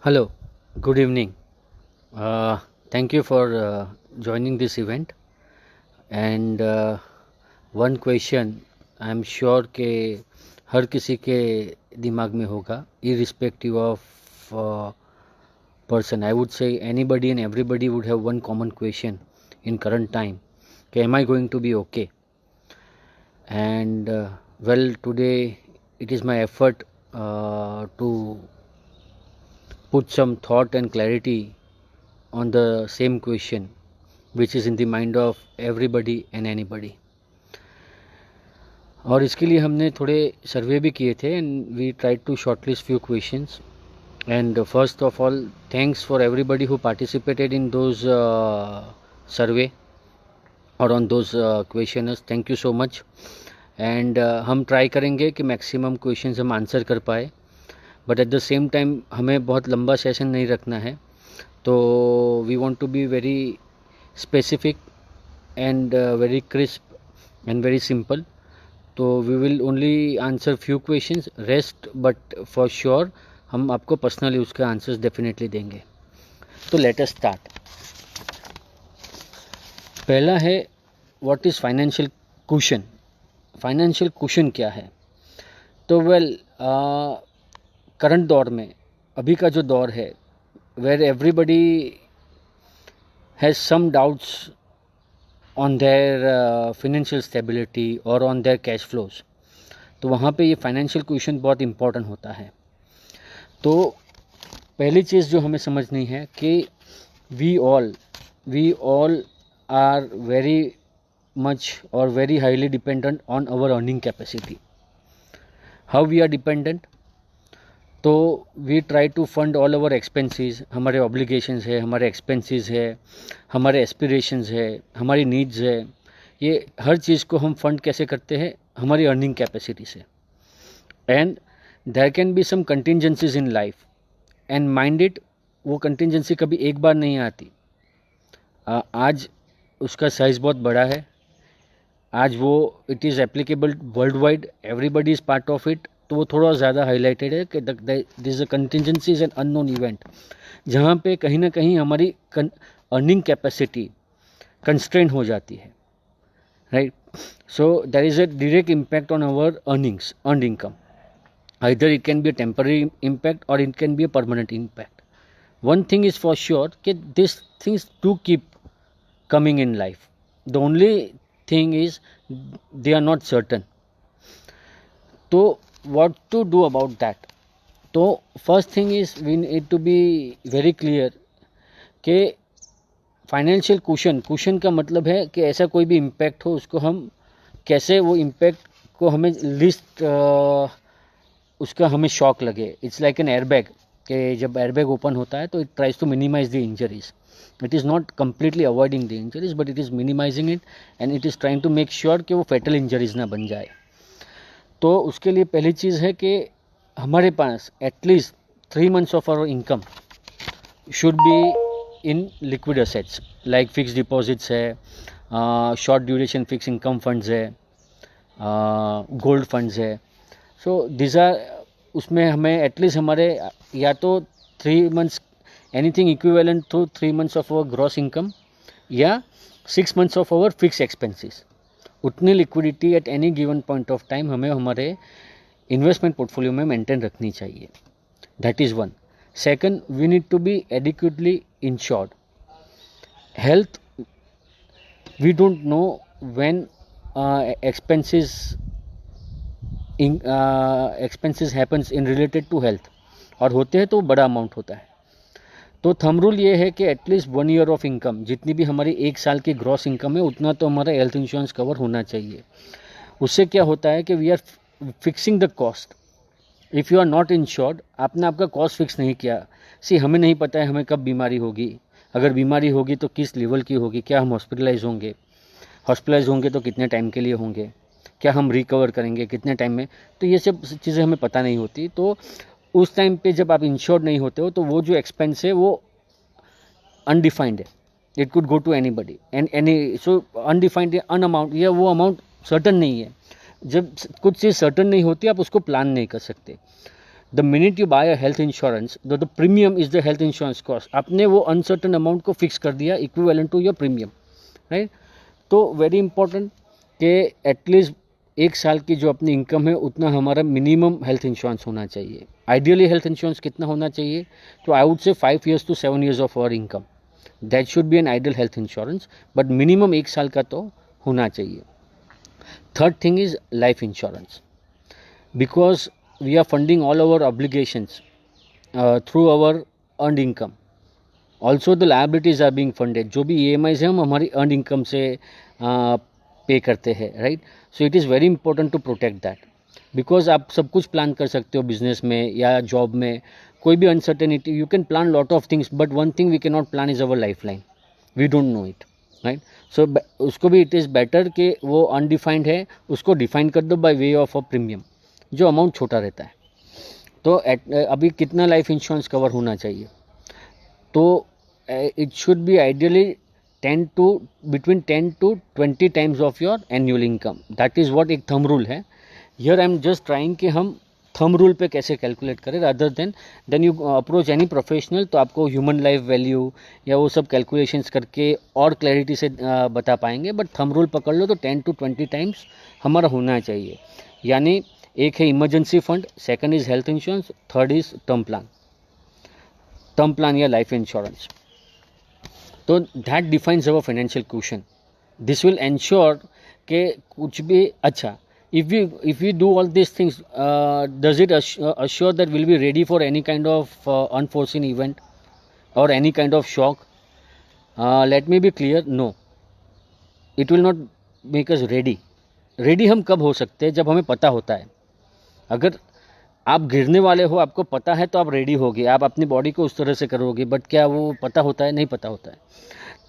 Hello, good evening. Thank you for joining this event. And one question I'm sure के हर किसी के दिमाग में होगा, irrespective of person. I would say anybody and everybody would have one common question in current time. Okay, am I going to be okay? And well, today it is my effort to put some thought and clarity on the same question which is in the mind of everybody and anybody. और इसके लिए हमने थोड़े सर्वे भी किए थे and we tried to shortlist few questions. And first of all thanks for everybody who participated in those survey और on those questionnaires. Thank you so much. And हम ट्राई करेंगे कि मैक्सिमम क्वेश्चंस हम आंसर कर पाए, but at the same time हमें बहुत लंबा सेशन नहीं रखना है. तो we want to be very specific and very crisp and very simple. तो we will only answer few questions, rest but for sure हम आपको पर्सनली उसके आंसर्स डेफिनेटली देंगे. तो लेट अस स्टार्ट. पहला है what is financial cushion. Financial cushion क्या है? तो वेल करंट दौर में, अभी का जो दौर है, where everybody has some doubts on their financial stability or on their cash flows, तो वहाँ पे ये फाइनेंशियल क्वेश्चन बहुत इम्पॉर्टेंट होता है. तो पहली चीज़ जो हमें समझनी है कि we all are very much और very highly dependent on our earning capacity. How we are dependent? तो we try to fund all over expenses. हमारे ऑब्लिगेशंस है, हमारे एक्सपेंसेस है, हमारे एस्पिरेशंस है, हमारी नीड्स है. ये हर चीज़ को हम फंड कैसे करते हैं? हमारी अर्निंग कैपेसिटी से. And there can be some contingencies in life and mind it, वो कंटिंजेंसी कभी एक बार नहीं आती. आज उसका साइज़ बहुत बड़ा है, आज वो it is applicable world wide, everybody is part of it. तो वो थोड़ा ज़्यादा हाईलाइटेड है कि this a contingency is an unknown event, जहाँ पे कहीं ना कहीं हमारी अर्निंग कैपेसिटी कंस्ट्रेंट हो जाती है, right. So there is a direct impact on our earnings, earned income. Either it can be a temporary impact और it can be a permanent impact. One thing is for sure कि this things to keep coming in life. The only thing is they are not certain. So what to do about that? तो first thing is we need to be very clear कि financial cushion का मतलब है कि ऐसा कोई भी impact हो, उसको हम कैसे, वो इम्पैक्ट को हमें लिस्ट उसका हमें शॉक लगे. इट्स लाइक एन एयरबैग, कि जब एयरबैग ओपन होता है तो it tries to minimize the injuries. It is not completely avoiding the injuries, but it is minimizing it and it is trying to make sure कि वो फेटल injuries ना बन जाए. तो उसके लिए पहली चीज़ है कि हमारे पास at least 3 months of our income should be in liquid assets like fix deposits है, short duration fix income funds है, गोल्ड फंड्स है. सो दिस आर, उसमें हमें एटलीस्ट हमारे या तो 3 months, anything equivalent to 3 months of our gross income या 6 months of our fix expenses, उतनी liquidity at any given point of time हमें हमारे इन्वेस्टमेंट पोर्टफोलियो में मेंटेन रखनी चाहिए. That is one. Second, we need to be adequately insured. Health, we don't know when expenses happens in related to health, और होते हैं तो बड़ा अमाउंट होता है. तो थंब रूल ये है कि एटलीस्ट 1 year ऑफ इनकम, जितनी भी हमारी 1 साल की ग्रॉस इनकम है, उतना तो हमारा हेल्थ इंश्योरेंस कवर होना चाहिए. उससे क्या होता है कि we are fixing the cost. If you are not insured, आपने आपका कॉस्ट फिक्स नहीं किया. हमें नहीं पता है हमें कब बीमारी होगी, अगर बीमारी होगी तो किस लेवल की होगी, क्या हम हॉस्पिटलाइज होंगे तो कितने टाइम के लिए होंगे, क्या हम रिकवर करेंगे कितने टाइम में. तो ये सब चीज़ें हमें पता नहीं होती. तो उस टाइम पे जब आप इंश्योर्ड नहीं होते हो, तो वो जो एक्सपेंस है वो अनडिफाइंड है. It could go to anybody and any, so undefined an amount, या वो अमाउंट सर्टन नहीं है. जब कुछ चीज़ सर्टन नहीं होती, आप उसको प्लान नहीं कर सकते. The minute you buy a health insurance, the premium is the health insurance cost. आपने वो अनसर्टन अमाउंट को फिक्स कर दिया equivalent to your premium, right. तो वेरी इंपॉर्टेंट कि एटलीस्ट 1 साल की जो अपनी इनकम है उतना हमारा मिनिमम हेल्थ इंश्योरेंस होना चाहिए. आइडियली हेल्थ इंश्योरेंस कितना होना चाहिए? तो I would say 5 years to 7 years of our income, that should be an ideal health insurance, but minimum 1 साल का तो होना चाहिए. Third thing is life insurance, because we are funding all our obligations through our earned income. Also the liabilities are being funded. जो भी EMIs है हम हमारी अर्नड इनकम से पे करते हैं, right. So it is very important to protect that, because आप सब कुछ प्लान कर सकते हो बिजनेस में या जॉब में. कोई भी uncertainty, you can plan lot of things, but one thing we can not plan is our life line. We don't know it, right. So उसको भी इट इज़ बेटर कि वो अनडिफाइंड है, उसको डिफाइन कर दो by way of a premium, जो amount छोटा रहता है. तो अभी कितना लाइफ इंश्योरेंस कवर होना चाहिए? तो it should be ideally between 10 to 20 times of your annual income. That is what एक thumb rule है. Here I am just trying कि हम thumb rule पे कैसे कैलकुलेट करें, rather than you approach any professional, तो आपको ह्यूमन लाइफ वैल्यू या वो सब कैलकुलेशंस करके और क्लैरिटी से बता पाएंगे. बट थंब रूल पकड़ लो तो 10 to 20 टाइम्स हमारा होना चाहिए. यानी एक है emergency fund, second is health insurance, third is term plan या लाइफ इंश्योरेंस. तो that defines our financial question. This will ensure कि कुछ भी अच्छा, if we do all these things, does it assure that we'll be ready for any kind of unforeseen event or any kind of shock? Let me be clear, no, it will not make us ready हम कब हो सकते हैं? जब हमें पता होता है. अगर आप गिरने वाले हो, आपको पता है, तो आप रेडी होगे, आप अपनी बॉडी को उस तरह से करोगे. बट क्या वो पता होता है? नहीं पता होता है.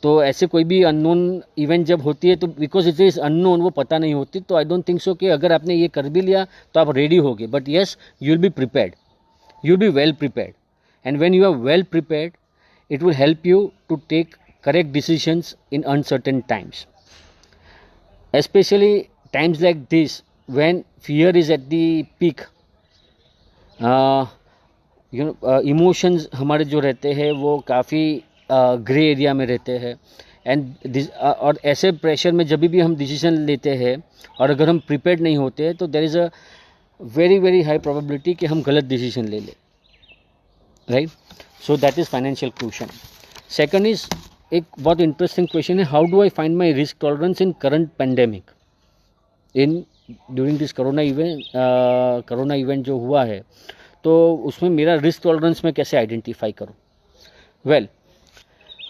तो ऐसे कोई भी अननोन इवेंट जब होती है तो बिकॉज इट इज़ अननोन, वो पता नहीं होती, तो आई डोंट थिंक सो कि अगर आपने ये कर भी लिया तो आप रेडी होगे. But yes, you will be prepared, you will be well prepared. And when you are well prepared, it will help you to take correct decisions in uncertain times, especially times like this when fear is at the peak. Emotions हमारे जो रहते हैं वो काफ़ी grey area में रहते हैं. And और ऐसे प्रेशर में जब भी हम डिसीजन लेते हैं और अगर हम प्रिपेयर्ड नहीं होते हैं तो there is a very very high probability कि हम गलत डिसीजन ले लें, right. So that is financial question. Second is एक बहुत इंटरेस्टिंग क्वेश्चन है, how do I find my risk tolerance in current pandemic, in during this corona event जो हुआ है, तो उसमें मेरा रिस्क टॉलरेंस में कैसे आइडेंटिफाई करूँ? Well,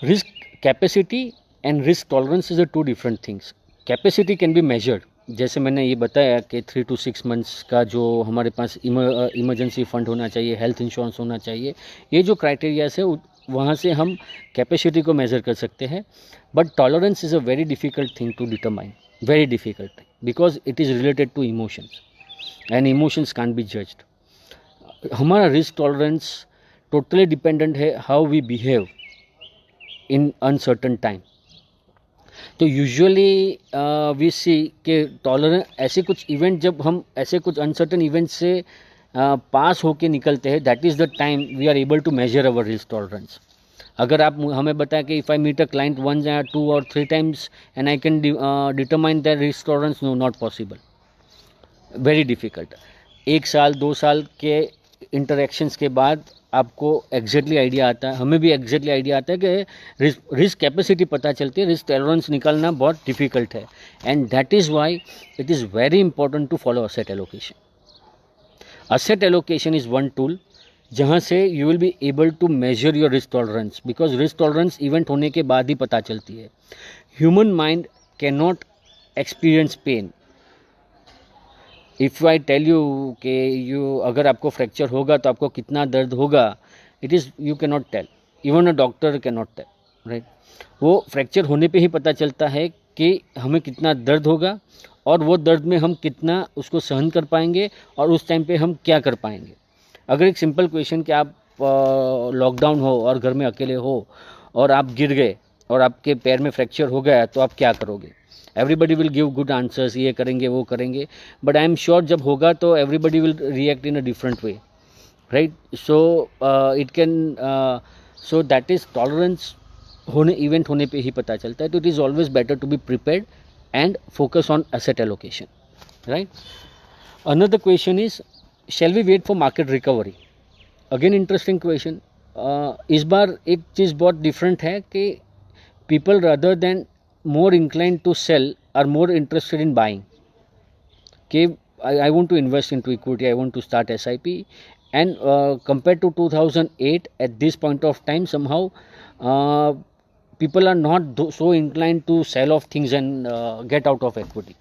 risk capacity and risk tolerance is a 2 different things. Capacity can be measured, जैसे मैंने ये बताया कि 3 to 6 months का जो हमारे पास इमरजेंसी फंड होना चाहिए, हेल्थ इंश्योरेंस होना चाहिए, ये जो क्राइटेरियाज है वहाँ से हम कैपेसिटी को मेज़र कर सकते हैं. But tolerance is a very difficult thing to determine, very difficult, because it is related to emotions and emotions can't be judged. हमारा रिस्क टॉलरेंस टोटली डिपेंडेंट है how we behave in uncertain time. तो usually we see के tolerance, ऐसे कुछ event जब हम ऐसे कुछ अनसर्टन इवेंट से पास होके निकलते हैं, that is the time we are able to measure our risk tolerance. अगर आप हमें बताएं कि if I meet a client 1 या 2 or 3 times and I can determine that risk tolerance, no, not possible, very difficult. 1 साल 2 साल के interactions के बाद आपको एग्जैक्टली आइडिया आता है, हमें भी एग्जैक्टली आइडिया आता है कि रिस्क कैपेसिटी पता चलती है, रिस्क टॉलरेंस निकालना बहुत डिफ़िकल्ट है. And that is why it is very important to follow asset allocation. Asset allocation is one tool जहाँ से you will be able to measure your risk tolerance, because risk tolerance event होने के बाद ही पता चलती है. Human mind can not experience pain. If I tell you कि अगर आपको फ्रैक्चर होगा तो आपको कितना दर्द होगा, it is you can not tell, even a doctor can not tell, right. वो फ्रैक्चर होने पे ही पता चलता है कि हमें कितना दर्द होगा और वो दर्द में हम कितना उसको सहन कर पाएंगे और उस टाइम पे हम क्या कर पाएंगे. अगर एक सिंपल क्वेश्चन कि आप लॉकडाउन हो और घर में अकेले हो और आप गिर गए और आपके पैर में फ्रैक्चर हो गया तो आप क्या करोगे? Everybody will give good answers, ये करेंगे वो करेंगे, बट आई एम श्योर जब होगा तो everybody will react in a different way. right? So it can so that is tolerance होने इवेंट होने पे ही पता चलता है. तो it is always better to be prepared and focus on asset allocation, right. Another question is, shall we wait for market recovery? Again interesting question. इस बार एक चीज़ बहुत डिफरेंट है कि people rather than more inclined to sell or more interested in buying. कि I want to invest into equity, I want to start SIP, and compared to 2008 at this point of time somehow people are not so inclined to sell off things and get out of equity.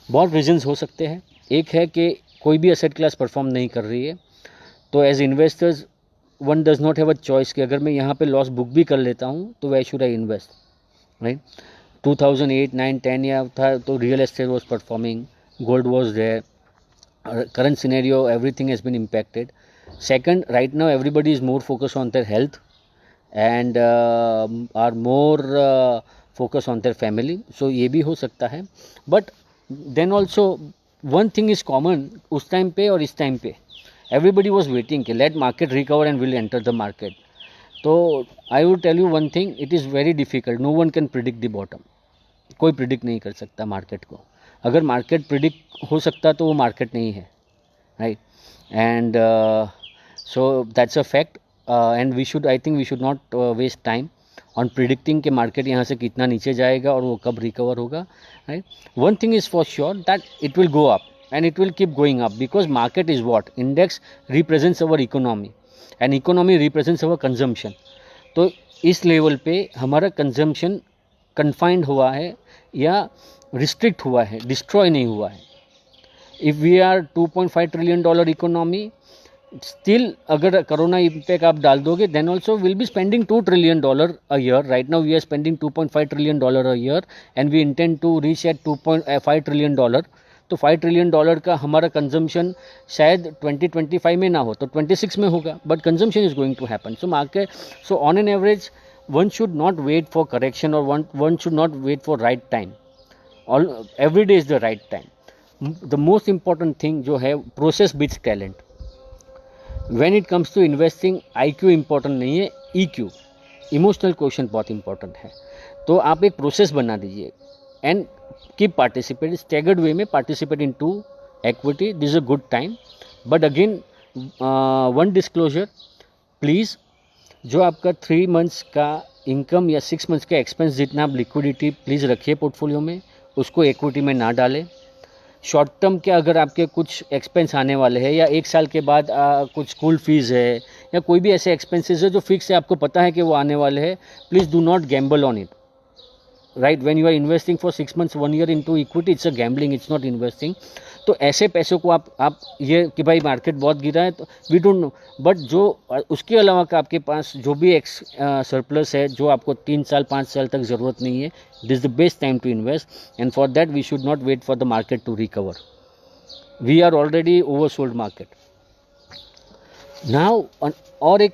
बहुत reasons हो सकते हैं. एक है कि कोई भी asset class perform नहीं कर रही है, तो as investors one does not have a choice कि अगर मैं यहाँ पे loss book भी कर लेता हूँ तो where should I invest, right? 2008, 9, 10 या था तो real estate was performing, gold was there. Current scenario, everything has been impacted. Second, right now everybody is more focused on their health and are more focused on their family. So ये भी हो सकता है. But then also one thing is common उस time पे और इस time पे. Everybody was waiting कि let market recover and will enter the market. तो I would tell you one thing, it is very difficult. No one can predict the bottom. कोई predict नहीं कर सकता मार्केट को. अगर मार्केट प्रिडिक्ट हो सकता तो वो मार्केट नहीं है, right. And so that's a fact and we should, I think we should not waste time on predicting कि मार्केट यहाँ से कितना नीचे जाएगा और वो कब रिकवर होगा, right. One thing is for sure that it will go up and it will keep going up because market is what? Index represents our economy and economy represents our consumption. तो इस level पे हमारा consumption confined हुआ है या restrict हुआ है, destroy नहीं हुआ है. If we are $2.5 trillion economy, still अगर कोरोना इम्पैक्ट आप डाल दोगे then also will be spending $2 trillion a year. Right now we are spending $2.5 trillion a year and we intend to reach at $2.5 trillion. तो $5 trillion का हमारा consumption शायद 2025 में ना हो तो 26 में होगा, but consumption is going to happen. So market, so on an average one should not wait for correction or one should not wait for right time. Every day is the right time. The most important thing जो है, process beats talent. When it comes to investing, IQ important नहीं है, EQ, emotional quotient बहुत important है. तो आप एक process बना दीजिए and keep participate, staggered way में participate into equity. This is a good time. But again, one disclosure, please, जो आपका 3 मंथ्स का इनकम या 6 मंथ्स का एक्सपेंस जितना आप लिक्विडिटी प्लीज़ रखिए पोर्टफोलियो में, उसको इक्विटी में ना डालें. शॉर्ट टर्म के अगर आपके कुछ एक्सपेंस आने वाले हैं या 1 साल के बाद कुछ स्कूल फीस है या कोई भी ऐसे एक्सपेंसेस है जो फिक्स है, आपको पता है कि वो आने वाले हैं, please do not gamble on it. Right, when you are investing for 6 months 1 year into equity, it's a gambling, it's not investing. तो ऐसे पैसों को आप ये कि भाई मार्केट बहुत गिरा है तो वी डोंट नो, बट जो उसके अलावा का आपके पास जो भी सरप्लस है जो आपको 3 साल 5 साल तक ज़रूरत नहीं है, this is the best time to invest and for that we should not wait for the market to recover. We are already oversold market now. और एक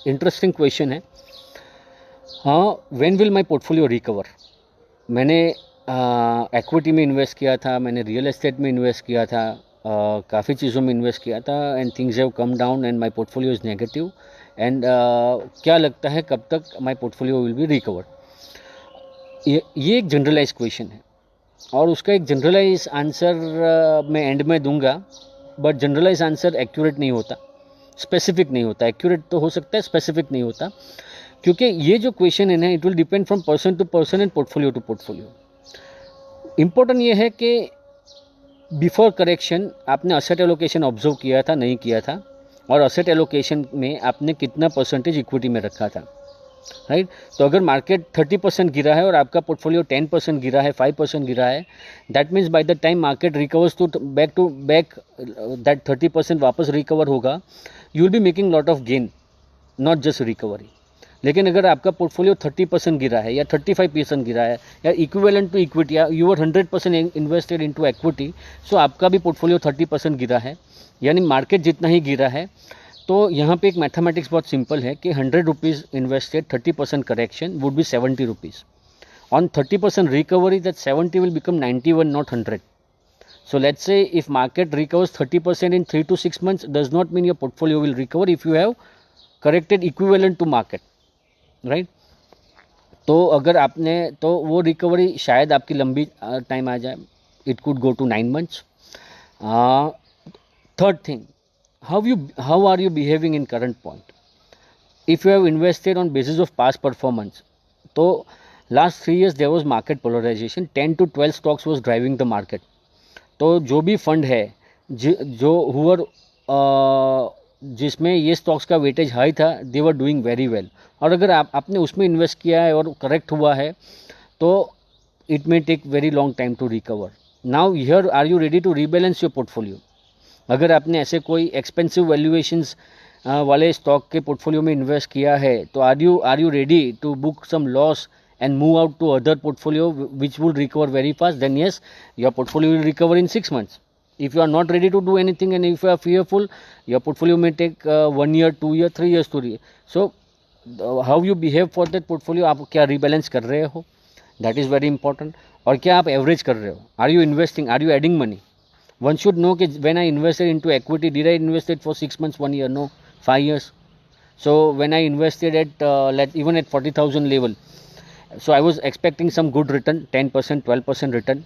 इंटरेस्टिंग क्वेश्चन है, हाँ, when will my portfolio recover? मैंने equity में invest किया था, मैंने real estate में इन्वेस्ट किया था, काफ़ी चीज़ों में इन्वेस्ट किया था and things have come down and my portfolio is negative and क्या लगता है कब तक my portfolio will be recover? ये एक जनरलाइज क्वेश्चन है और उसका एक जनरलाइज आंसर मैं एंड में दूंगा, बट जनरलाइज आंसर एक्यूरेट नहीं होता, स्पेसिफिक नहीं होता. एक्यूरेट तो हो सकता है, स्पेसिफिक नहीं होता, क्योंकि ये जो क्वेश्चन है ना, it will depend from person to person and portfolio to portfolio. Important ये है कि बिफोर करेक्शन आपने असेट एलोकेशन ऑब्जर्व किया था नहीं किया था, और असेट एलोकेशन में आपने कितना परसेंटेज इक्विटी में रखा था, राइट. तो अगर मार्केट 30% गिरा है और आपका पोर्टफोलियो 10% गिरा है, 5% गिरा है, that means by the time market recovers to back that 30% वापस रिकवर होगा, you will be making lot of gain, not just recovery. लेकिन अगर आपका पोर्टफोलियो 30% गिरा है या 35% गिरा है या इक्विवेलेंट टू इक्विटी, या you are 100% invested into equity, so आपका भी पोर्टफोलियो 30% गिरा है, यानी मार्केट जितना ही गिरा है. तो यहाँ पे एक मैथमेटिक्स बहुत सिंपल है कि 100 rupees invested, 30% correction would be 70 rupees. On 30% recovery that 70 will become 91, not 100. So let's say if market recovers 30% in 3 to 6 months, does not mean your portfolio will recover if you have corrected equivalent to market, right? तो अगर आपने तो वो recovery शायद आपकी लंबी time आ जाए, it could go to 9 months. Third thing, how are you behaving in current point? If you have invested on basis of past performance, तो last 3 years there was market polarization, 10 to 12 stocks was driving the market. तो जो भी fund है जो हुआ जिसमें ये stocks का वेटेज हाई था, दे वर डूइंग वेरी वेल. और अगर आपने उसमें इन्वेस्ट किया है और करेक्ट हुआ है तो it may take very long time to recover. Now here are you ready to rebalance your portfolio? अगर आपने ऐसे कोई एक्सपेंसिव वैल्यूएशंस वाले स्टॉक के पोर्टफोलियो में इन्वेस्ट किया है तो are you ready to book some loss and move out to other portfolio which will recover very fast? Then yes, your portfolio will recover in 6 months. If you are not ready to do anything and if you are fearful, your portfolio may take 1 year, 2 year, 3 years to so how you behave for that portfolio, आप क्या rebalance कर रहे हो, that is very important. और क्या आप average कर रहे हो, are you investing, are you adding money? One should know कि when I invested into equity, did I invested for 6 months, 1 year? No, 5 years. So when I invested at even at 40,000 level, so I was expecting some good return, 10%, 12% return.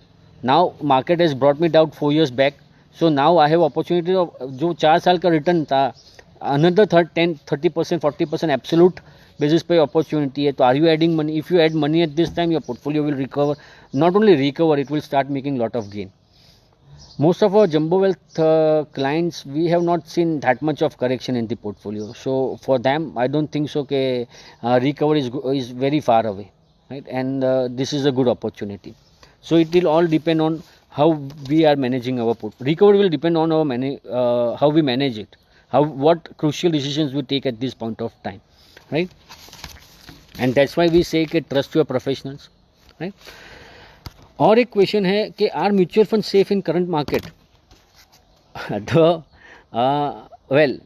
Now market has brought me down 4 years back. So now I have opportunity of जो 4 साल का return था, another 10, 30%, 40% absolute basis पे opportunity है. तो are you adding money? If you add money at this time, your portfolio will recover. Not only recover, it will start making lot of gain. Most of our jumbo wealth clients, we have not seen that much of correction in the portfolio. So for them, I don't think so कि recovery is very far away. Right, and this is a good opportunity. So it will all depend on how we are managing our portfolio. Recovery will depend on our how we manage it, what crucial decisions we take at this point of time, right? And that's why we say कि trust your professionals, right? और एक question है कि are mutual fund safe in current market? Well,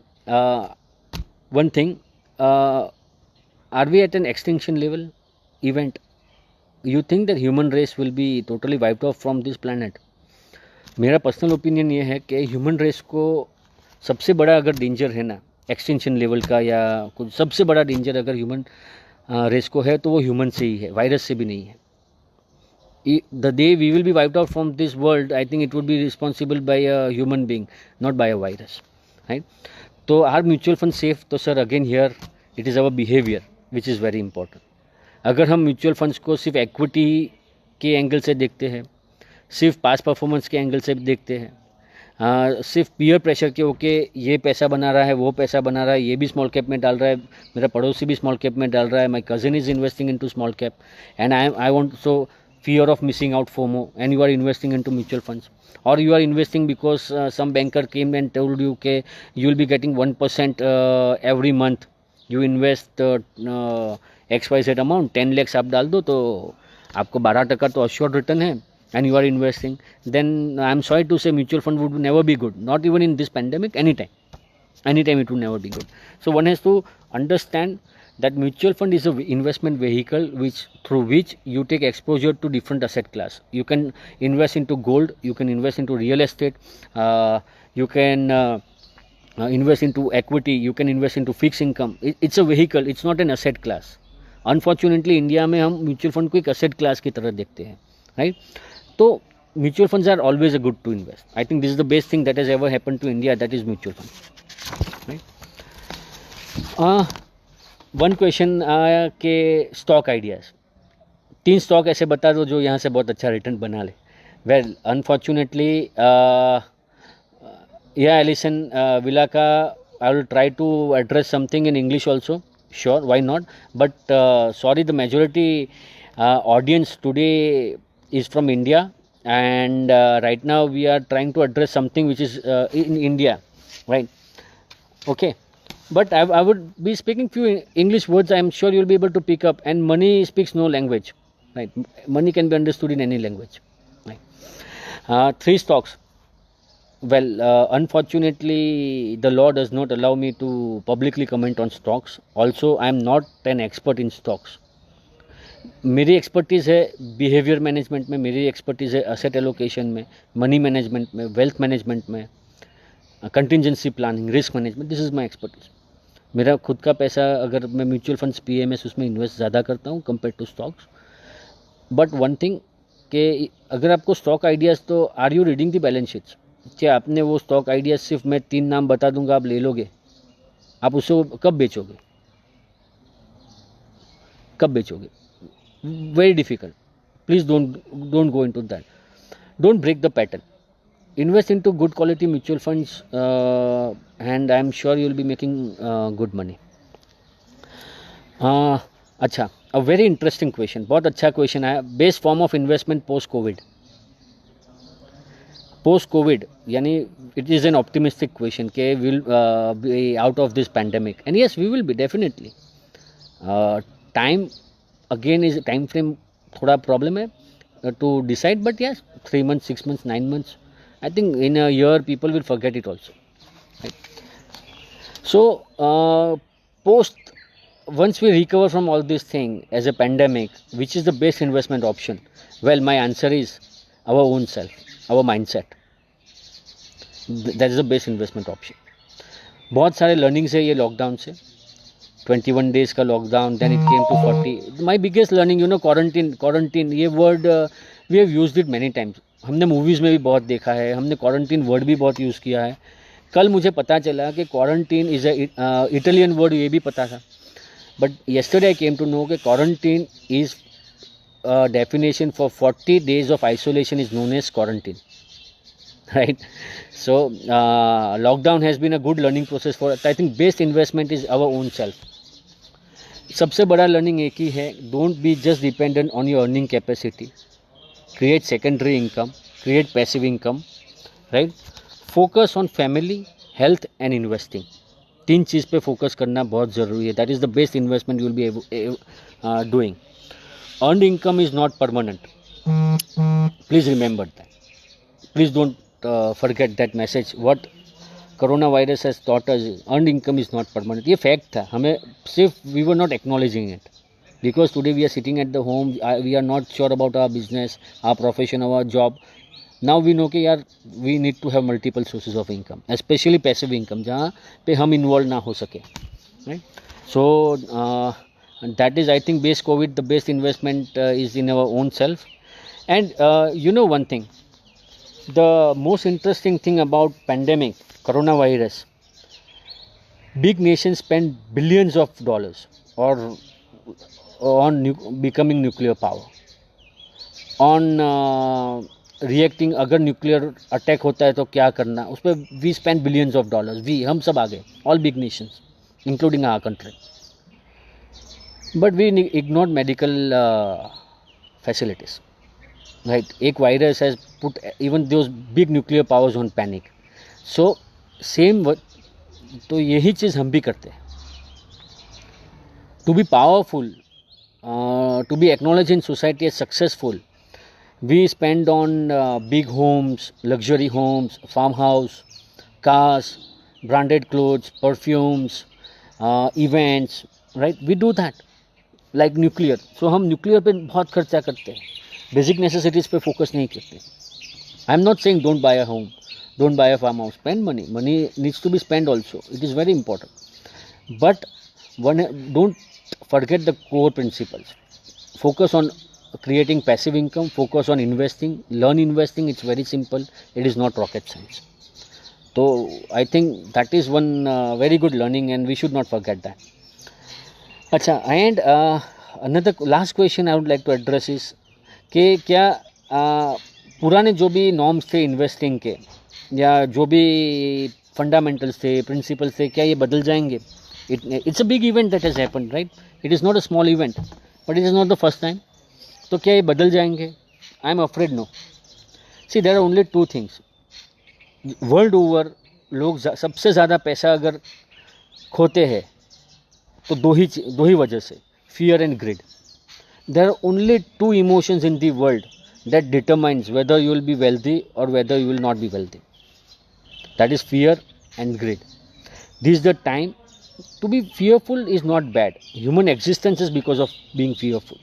one thing, are we at an extinction level event? You think that human race will be totally wiped off from this planet? मेरा personal opinion ये है कि human race को सबसे बड़ा अगर danger है ना एक्सटेंशन लेवल का या कुछ, सबसे बड़ा डेंजर अगर ह्यूमन रेस को है तो वो ह्यूमन से ही है, वायरस से भी नहीं है. The day we will be wiped out from this world, I think it would be responsible by a human being, not by a virus, right? तो आर म्यूचुअल फंड सेफ? तो sir again here it is our behaviour which is very important. अगर हम mutual funds को सिर्फ equity के angle से देखते हैं, सिर्फ पास परफॉर्मेंस के एंगल से देखते हैं, सिर्फ पीयर प्रेशर के ओके ये पैसा बना रहा है, वो पैसा बना रहा है, ये भी स्मॉल कैप में डाल रहा है, मेरा पड़ोसी भी स्मॉल कैप में डाल रहा है, my cousin is investing into small cap and I want, so fear of missing out FOMO, and you are investing into mutual funds, or you are investing because some banker came and told you okay you will be getting 1% every month, you invest XYZ amount, 10 lakhs आप डाल दो तो आपको 12% तो assured return है, and you are investing, then I am sorry to say mutual fund would never be good, not even in this pandemic, anytime it would never be good. So one has to understand that mutual fund is a investment vehicle through which you take exposure to different asset class. You can invest into gold, you can invest into real estate, you can invest into equity, you can invest into fixed income. It's a vehicle, it's not an asset class. Unfortunately India में हम mutual fund को एक asset class की तरह देखते हैं, right? तो mutual funds are always a good to invest. I think this is the best thing that has ever happened to India, that is mutual funds, right? One question के stock ideas, 3 stock ऐसे बता दो जो यहाँ से बहुत अच्छा return बना ले. वेल अनफॉर्चुनेटली या एलिसन विला का I will try to address something in English also, sure, why not, but sorry the majority audience today is from India, and right now we are trying to address something which is in India, right? Okay, but I would be speaking few English words. I am sure you will be able to pick up, and money speaks no language, right? Money can be understood in any language, right? 3 stocks. Well, unfortunately the law does not allow me to publicly comment on stocks. Also I am not an expert in stocks. मेरी expertise है behaviour management में, मेरी expertise है asset allocation में, money management में, wealth management में, contingency planning, risk management, this is my expertise. मेरा खुद का पैसा अगर मैं म्यूचुअल फंड्स पीएमएस उसमें इन्वेस्ट ज़्यादा करता हूँ compare to stocks. But one thing कि अगर आपको स्टॉक आइडियाज़, तो are you reading the balance sheets? क्या आपने वो स्टॉक आइडियाज़ सिर्फ मैं 3 नाम बता दूंगा आप ले लोगे? आप उसको कब बेचोगे? कब बेचोगे? Very difficult. Please don't go into that, don't break the pattern, invest into good quality mutual funds, and I am sure you will be making good money. अच्छा, a very interesting question, बहुत अच्छा question है। Best form of investment post covid. Post covid यानी it is an optimistic question के will be out of this pandemic, and yes we will be definitely. Time again is time frame थोड़ा problem है to decide, but yes 3 months, 6 months, 9 months, I think in a year people will forget it also, right? So post, once we recover from all this thing as a pandemic, which is the best investment option? Well, my answer is our own self, our mindset. That is the best investment option. बहुत सारे learnings है ये lockdown से। 21 days का lockdown, then it came to 40. My biggest learning, you know, quarantine, ये word we have used it many times. हमने movies में भी बहुत देखा है, हमने क्वारंटीन वर्ड भी बहुत यूज़ किया है। कल मुझे पता चला कि quarantine is a Italian word, ये भी पता था। But yesterday I came to know कि quarantine is definition for 40 days of isolation is known as quarantine, right? So lockdown has been a good learning process for, I think best investment is our own self. सबसे बड़ा learning एक ही है, don't be just dependent on your earning capacity, create secondary income, create passive income, right? Focus on family, health and investing. 3 चीज़ पे focus करना बहुत ज़रूरी है। That is the best investment you will be doing. Earned income is not permanent, please remember that, please don't forget that message. What corona virus has taught us, earned income is not permanent. ये fact था, हमें सिर्फ we were not acknowledging it, because today we are sitting at the home, we are not sure about our business, our profession, our job. Now we know कि यार we need to have multiple sources of income, especially passive income, जहाँ पे हम involve ना हो सके, right? So that is, I think, base COVID, the best investment is in our own self. And you know one thing, the most interesting thing about pandemic, coronavirus, big nations spend billions of dollars or on becoming nuclear power, on reacting, अगर nuclear attack होता है तो क्या करना, उस पर we spend billions of dollars, we हम सब आ गए, all big nations including our country, but we ignore medical facilities, right? एक virus has put even those big nuclear powers on panic. So same, तो यही चीज़ हम भी करते हैं। To be powerful, to be acknowledged in society as successful, we spend on big homes, luxury homes, farmhouse, cars, branded clothes, perfumes, events, right? We do that like nuclear. So हम nuclear पे बहुत खर्चा करते हैं, basic necessities पे focus नहीं करते। I am not saying don't buy a home, don't buy a farmhouse, spend money, money needs to be spent also, it is very important, but don't forget the core principles. Focus on creating passive income, focus on investing, learn investing, it's very simple, it is not rocket science. So I think that is one very good learning and we should not forget that. अच्छा, and another last question I would like to address is कि क्या पुराने जो भी norms थे investing के, या जो भी फंडामेंटल्स थे, प्रिंसिपल्स थे, क्या ये बदल जाएंगे? It's a big event that has happened, right? It is not a small event, but it is not the first time. तो क्या ये बदल जाएंगे? I am afraid no. See, there are only 2 things. World over लोग सबसे ज़्यादा पैसा अगर खोते हैं तो दो ही वजह से, fear and greed. There are only 2 emotions in the world that determines whether you will be wealthy or whether you will not be wealthy. That is fear and greed. This is the time. To be fearful is not bad. Human existence is because of being fearful.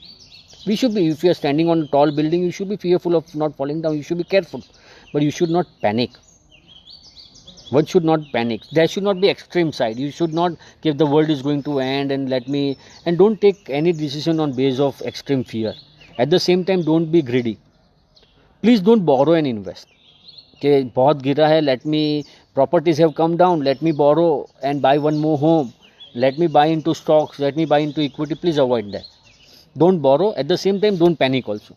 We should be, if you are standing on a tall building, you should be fearful of not falling down. You should be careful, but you should not panic. One should not panic. There should not be extreme side. You should not, if the world is going to end and and don't take any decision on base of extreme fear. At the same time, don't be greedy. Please don't borrow and invest. कि बहुत गिरा है, let me, properties have come down, let me borrow and buy one more home, let me buy into stocks, let me buy into equity. Please avoid that. Don't borrow. At the same time, don't panic also,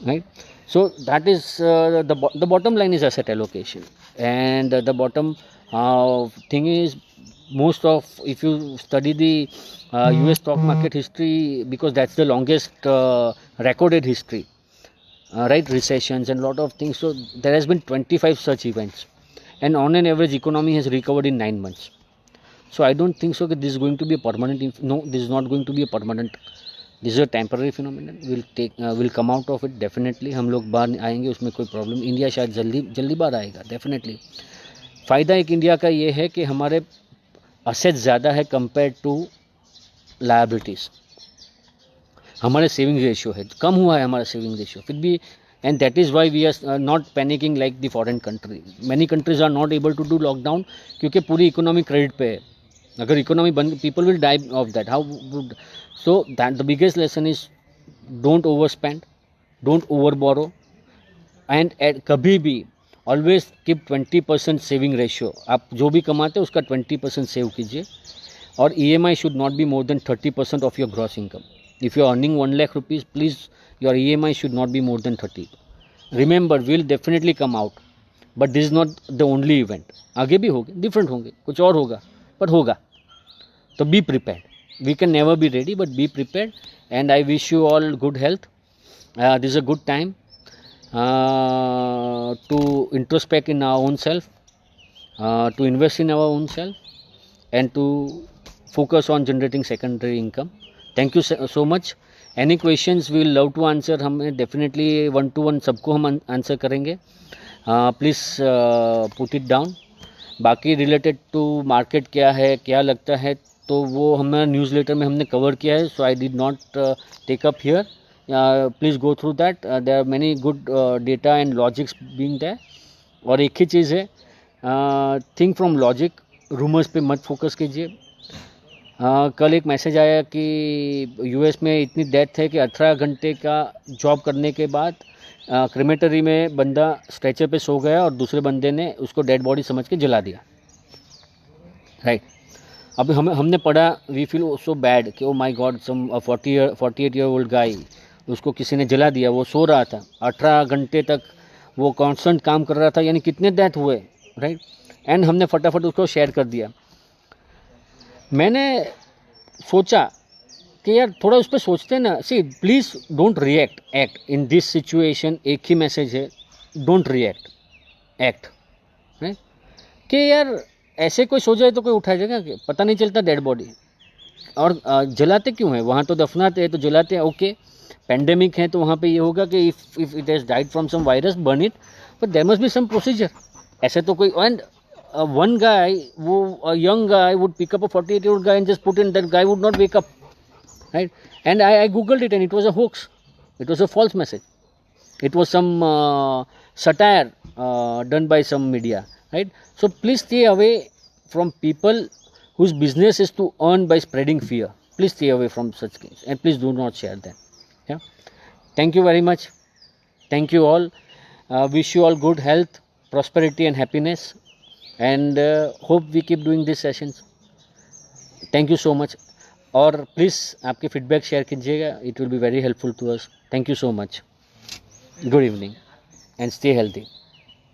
right? So that is the bottom line is asset allocation, and the bottom thing is, most of, if you study the US stock market history, because that's the longest recorded history, right, recessions and lot of things, so there has been 25 such events, and on an average economy has recovered in 9 months. So I don't think so that this is going to be a permanent, no, this is not going to be a permanent, this is a temporary phenomenon. We'll come out of it definitely. हम लोग बाहर आएंगे, उसमें कोई problem, India शायद जल्दी बाहर आएगा डेफिनेटली. फ़ायदा एक इंडिया का ये है कि हमारे असेट ज़्यादा है कंपेयर टू लायबिलिटीज़. हमारे सेविंग रेशियो है कम हुआ है, हमारा सेविंग रेशियो फिर भी, and that is why we are not panicking like the foreign country. Many countries are not able to do lockdown क्योंकि पूरी इकोनॉमी क्रेडिट पे है. अगर इकोनॉमी बंद, people will die of that. How would, so that the biggest lesson is don't over spend, don't over borrow, and कभी भी always keep 20% saving ratio. आप जो भी कमाते हैं उसका 20% सेव कीजिए, और EMI should not be more than 30% of your gross income. If you are earning 1 lakh rupees, please, your EMI should not be more than 30. Remember, we'll definitely come out, but this is not the only event. आगे भी होंगे, different होंगे, कुछ और होगा, पर होगा. तो be prepared. We can never be ready, but be prepared. And I wish you all good health. This is a good time to introspect in our own self, to invest in our own self, and to focus on generating secondary income. Thank you so much. Any questions we will love to answer. हमें definitely 1-to-1 सबको हम answer करेंगे. Please put it down. बाकी related to market क्या है, क्या लगता है, तो वो हमारे न्यूज़लेटर में हमने कवर किया है. So I did not take up here. Please go through that. There are many good data and logics being there. और एक ही चीज़ है, थिंक फ्रॉम लॉजिक. रूमर्स पे मत फोकस कीजिए. कल एक मैसेज आया कि US में इतनी डेथ है कि 18 घंटे का जॉब करने के बाद क्रेमेटरी में बंदा स्ट्रेचर पे सो गया और दूसरे बंदे ने उसको डेड बॉडी समझ के जला दिया, राइट. अभी हमने पढ़ा, वी फील सो बैड कि oh my god, some 48 year old guy, उसको किसी ने जला दिया. वो सो रहा था 18 घंटे तक, वो कॉन्स्टेंट काम कर रहा था, यानी कितने डेथ हुए, राइट. एंड हमने फटाफट उसको शेयर कर दिया. मैंने सोचा कि यार थोड़ा उस पर सोचते हैं ना. See, please don't react, act in this situation. एक ही मैसेज है, डोंट रिएक्ट, एक्ट. है कि यार ऐसे कोई सो जाए तो कोई उठा जाएगा कि पता नहीं चलता डेड बॉडी. और जलाते क्यों हैं? वहाँ तो दफनाते हैं, तो जलाते हैं. ओके, पेंडेमिक है तो वहाँ पे ये होगा कि if it has died from some virus, burn it, but there must be some procedure. ऐसे तो कोई, and one guy, a young guy would pick up a 48-year-old guy and just put in, that guy would not wake up, right? And I googled it and it was a hoax. It was a false message. It was some satire done by some media, right? So please stay away from people whose business is to earn by spreading fear. Please stay away from such things, and please do not share them. Yeah. Thank you very much. Thank you all. Wish you all good health, prosperity and happiness. And hope we keep doing these sessions. Thank you so much. और please आपके feedback share कीजिएगा. It will be very helpful to us. Thank you so much. Good evening and stay healthy.